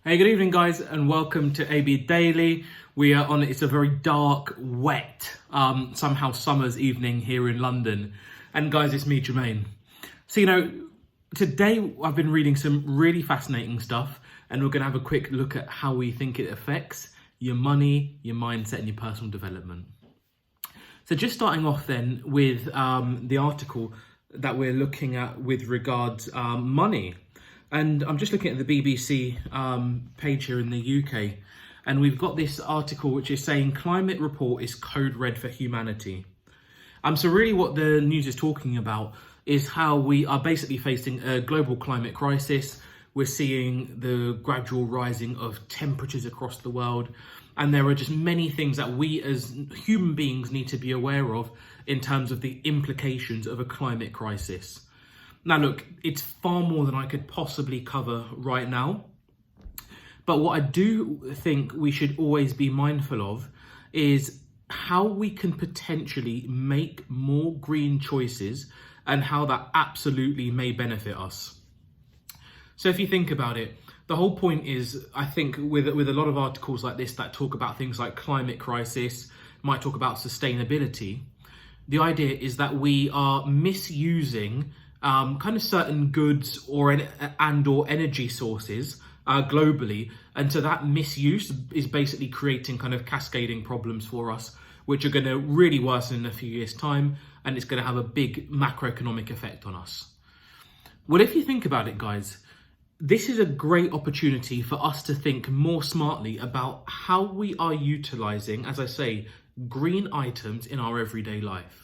Hey, good evening, guys, and welcome to AB Daily. We are on, it's a very dark, wet, somehow summer's evening here in London. And guys, it's me, Jermaine. So, today I've been reading some really fascinating stuff, and we're going to have a quick look at how we think it affects your money, your mindset, and your personal development. So just starting off then with the article that we're looking at with regards money. And I'm just looking at the BBC page here in the UK, and we've got this article which is saying climate report is code red for humanity. So really what the news is talking about is how we are basically facing a global climate crisis. We're seeing the gradual rising of temperatures across the world, and there are just many things that we as human beings need to be aware of in terms of the implications of a climate crisis. Now, look, it's far more than I could possibly cover right now. But what I do think we should always be mindful of is how we can potentially make more green choices and how that absolutely may benefit us. So if you think about it, the whole point is, I think with a lot of articles like this that talk about things like climate crisis, might talk about sustainability, the idea is that we are misusing kind of certain goods or energy sources globally, and so that misuse is basically creating kind of cascading problems for us, which are going to really worsen in a few years' time, and it's going to have a big macroeconomic effect on us. Well, if you think about it, guys, this is a great opportunity for us to think more smartly about how we are utilizing, as I say, green items in our everyday life.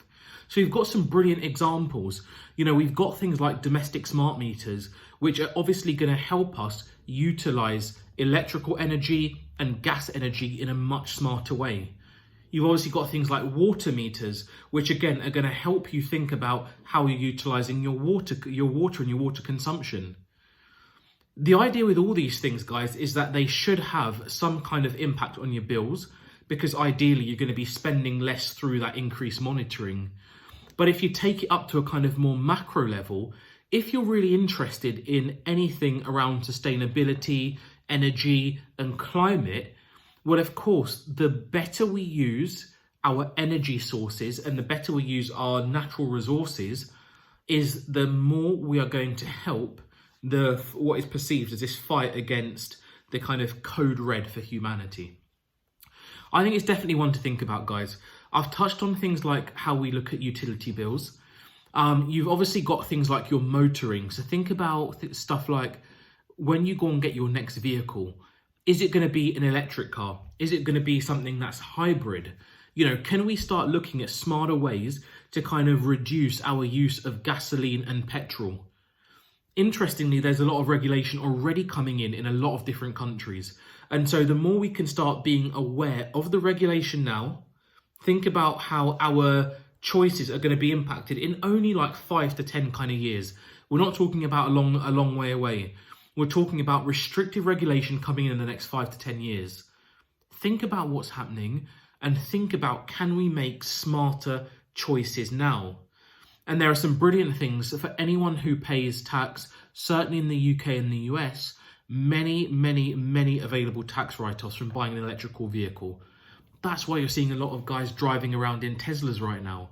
So we've got some brilliant examples. We've got things like domestic smart meters, which are obviously going to help us utilize electrical energy and gas energy in a much smarter way. You've obviously got things like water meters, which again are going to help you think about how you're utilizing your water and your water consumption. The idea with all these things, guys, is that they should have some kind of impact on your bills, because ideally you're going to be spending less through that increased monitoring. But if you take it up to a kind of more macro level, if you're really interested in anything around sustainability, energy, and climate, well, of course, the better we use our energy sources and the better we use our natural resources, is the more we are going to help what is perceived as this fight against the kind of code red for humanity. I think it's definitely one to think about, guys. I've touched on things like how we look at utility bills. You've obviously got things like your motoring. So think about stuff like when you go and get your next vehicle, is it going to be an electric car? Is it going to be something that's hybrid? Can we start looking at smarter ways to kind of reduce our use of gasoline and petrol? Interestingly, there's a lot of regulation already coming in a lot of different countries. And so the more we can start being aware of the regulation now, think about how our choices are going to be impacted in only like 5 to 10 kind of years. We're not talking about a long way away. We're talking about restrictive regulation coming in the next 5 to 10 years. Think about what's happening and think about, can we make smarter choices now? And there are some brilliant things for anyone who pays tax, certainly in the UK and the US, many available tax write-offs from buying an electrical vehicle. That's why you're seeing a lot of guys driving around in Teslas right now.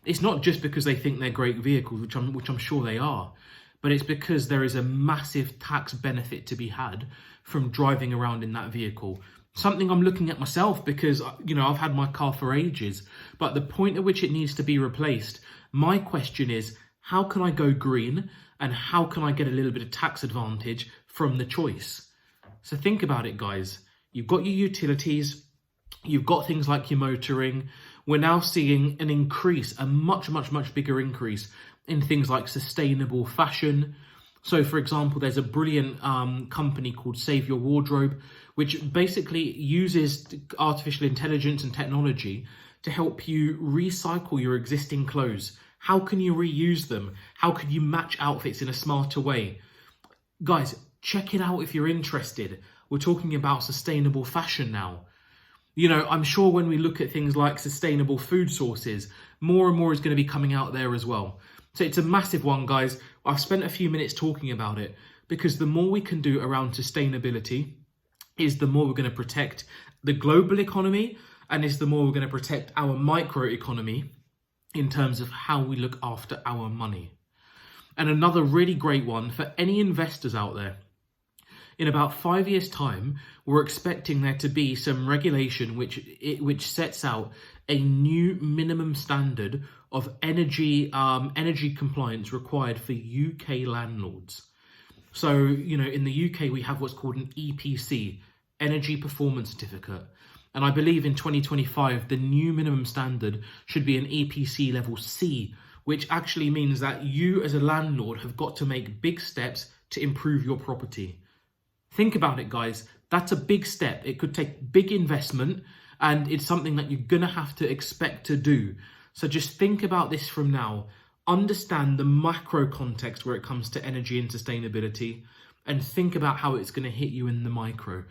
It's not just because they think they're great vehicles, which I'm sure they are, but it's because there is a massive tax benefit to be had from driving around in that vehicle. Something I'm looking at myself because, I've had my car for ages, but the point at which it needs to be replaced, my question is, how can I go green and how can I get a little bit of tax advantage from the choice? So think about it, guys. You've got your utilities, you've got things like your motoring. We're now seeing an increase, a much bigger increase in things like sustainable fashion. So for example, there's a brilliant company called Save Your Wardrobe, which basically uses artificial intelligence and technology to help you recycle your existing clothes. How can you reuse them? How can you match outfits in a smarter way? Guys, check it out if you're interested. We're talking about sustainable fashion now. I'm sure when we look at things like sustainable food sources, more and more is going to be coming out there as well. So it's a massive one, guys. I've spent a few minutes talking about it because the more we can do around sustainability, is the more we're going to protect the global economy, and is the more we're going to protect our micro economy in terms of how we look after our money. And another really great one for any investors out there. In about 5 years' time, we're expecting there to be some regulation which sets out a new minimum standard of energy compliance required for UK landlords. So, in the UK, we have what's called an EPC, Energy Performance Certificate. And I believe in 2025, the new minimum standard should be an EPC level C, which actually means that you as a landlord have got to make big steps to improve your property. Think about it, guys. That's a big step. It could take big investment, and it's something that you're going to have to expect to do. So just think about this from now. Understand the macro context where it comes to energy and sustainability, and think about how it's going to hit you in the micro.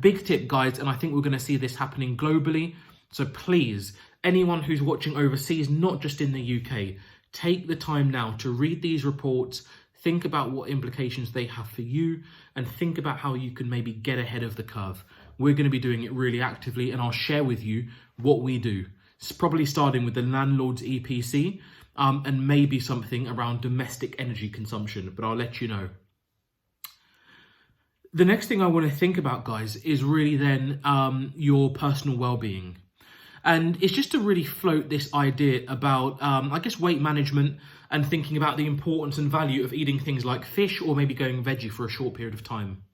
Big tip, guys, and I think we're going to see this happening globally. So please, anyone who's watching overseas, not just in the UK, take the time now to read these reports, think about what implications they have for you, and think about how you can maybe get ahead of the curve. We're going to be doing it really actively, and I'll share with you what we do. It's probably starting with the landlord's EPC, and maybe something around domestic energy consumption, but I'll let you know. The next thing I want to think about, guys, is really then your personal well-being. And it's just to really float this idea about, weight management and thinking about the importance and value of eating things like fish or maybe going veggie for a short period of time.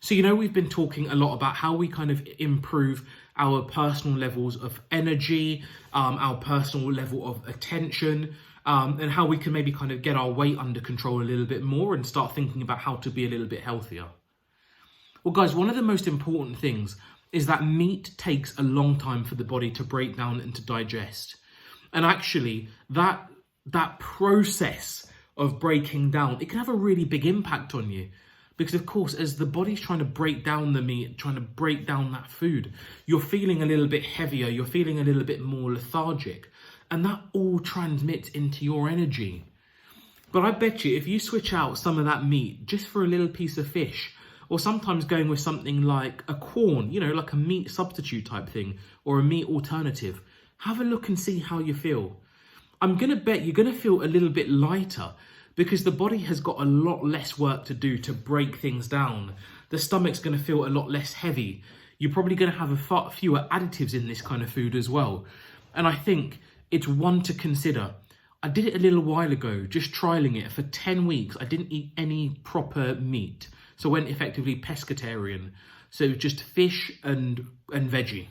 So, we've been talking a lot about how we kind of improve our personal levels of energy, our personal level of attention, and how we can maybe kind of get our weight under control a little bit more and start thinking about how to be a little bit healthier. Well, guys, one of the most important things is that meat takes a long time for the body to break down and to digest. And actually, that process of breaking down, it can have a really big impact on you. Because, of course, as the body's trying to break down the meat, trying to break down that food, you're feeling a little bit heavier, you're feeling a little bit more lethargic. And that all transmits into your energy. But I bet you, if you switch out some of that meat just for a little piece of fish, or sometimes going with something like a corn, like a meat substitute type thing, or a meat alternative, have a look and see how you feel. I'm going to bet you're going to feel a little bit lighter because the body has got a lot less work to do to break things down. The stomach's going to feel a lot less heavy. You're probably going to have fewer additives in this kind of food as well. And I think it's one to consider. I did it a little while ago, just trialing it. For 10 weeks, I didn't eat any proper meat. So I went effectively pescatarian. So just fish and veggie.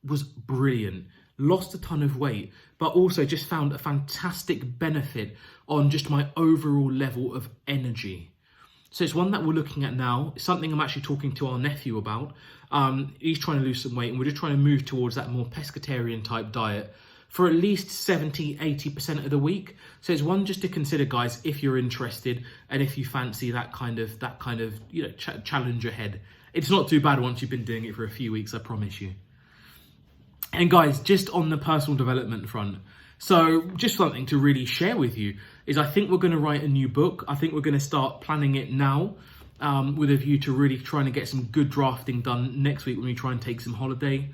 It was brilliant. Lost a ton of weight, but also just found a fantastic benefit on just my overall level of energy. So it's one that we're looking at now. It's something I'm actually talking to our nephew about. He's trying to lose some weight, and we're just trying to move towards that more pescatarian type diet for at least 70-80% of the week. So it's one just to consider, guys, if you're interested and if you fancy that kind of challenge ahead. It's not too bad once you've been doing it for a few weeks, I promise you. And guys, just on the personal development front, so just something to really share with you is I think we're going to write a new book. I think we're going to start planning it now with a view to really trying to get some good drafting done next week when we try and take some holiday.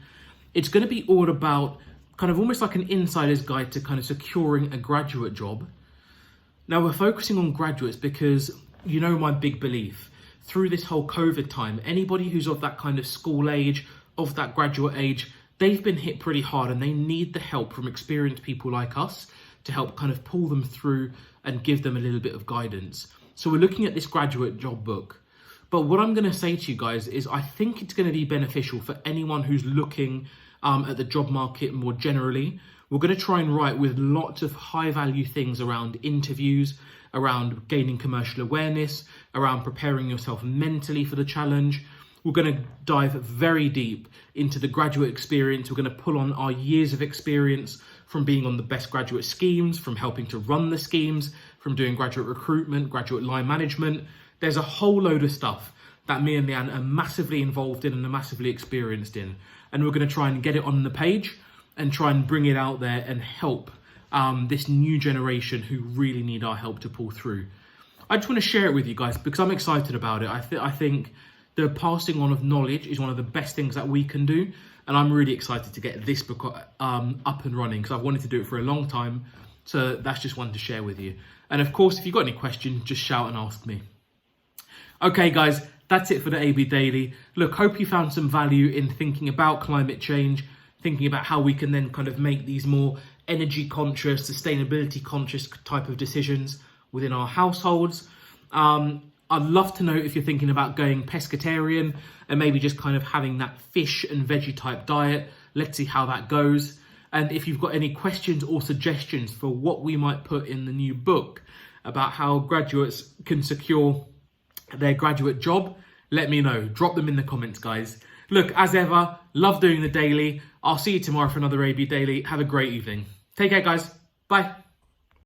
It's going to be all about kind of almost like an insider's guide to kind of securing a graduate job. Now we're focusing on graduates because my big belief through this whole COVID time, anybody who's of that kind of school age, of that graduate age, they've been hit pretty hard and they need the help from experienced people like us to help kind of pull them through and give them a little bit of guidance. So we're looking at this graduate job book. But what I'm going to say to you guys is I think it's going to be beneficial for anyone who's looking at the job market more generally. We're going to try and write with lots of high value things around interviews, around gaining commercial awareness, around preparing yourself mentally for the challenge. We're going to dive very deep into the graduate experience. We're going to pull on our years of experience from being on the best graduate schemes, from helping to run the schemes, from doing graduate recruitment, graduate line management. There's a whole load of stuff that me and Leanne are massively involved in and are massively experienced in. And we're going to try and get it on the page and try and bring it out there and help this new generation who really need our help to pull through. I just want to share it with you guys because I'm excited about it. I think the passing on of knowledge is one of the best things that we can do. And I'm really excited to get this book up and running because I've wanted to do it for a long time. So that's just one to share with you. And of course, if you've got any questions, just shout and ask me. Okay, guys, that's it for the AB Daily. Look, hope you found some value in thinking about climate change, thinking about how we can then kind of make these more energy conscious, sustainability conscious type of decisions within our households. I'd love to know if you're thinking about going pescatarian and maybe just kind of having that fish and veggie type diet. Let's see how that goes. And if you've got any questions or suggestions for what we might put in the new book about how graduates can secure their graduate job, let me know. Drop them in the comments, guys. Look, as ever, love doing the daily. I'll see you tomorrow for another AB Daily. Have a great evening. Take care, guys. Bye.